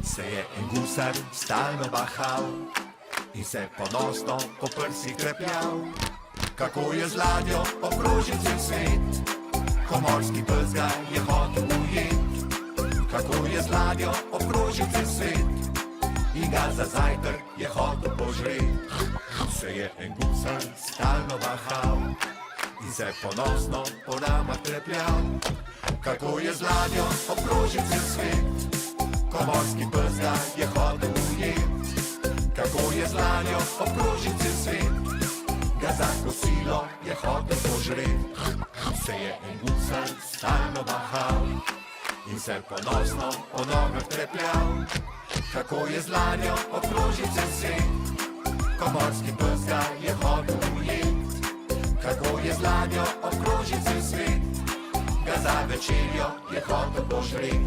Se je en gusar stalno bahal in se ponosno po prsih trepljal, kako je z ladjo obkrožil cel svet, ko morski ples ga je hotel ujet. Kako je z ladjo obkrožil cel svet in ga za zajtrk je hotel požret. Se je en gusar stalno bahal in se ponosno po nama trepljal, kako je z ladjo obkrožil cel svet, ko morski ples ga je hotel ujet. Kako je z ladjo obkrožil cel svet, ga za kosilo je hotel požret. Se je en gusar stalno bahal in se ponosno po nogah trepljal, kako je z ladjo obkrožil cel svet, ko morski ples ga je hotel ujet. Kako je z ladjo obkrožil cel svet, ga za večerjo je hotel požret.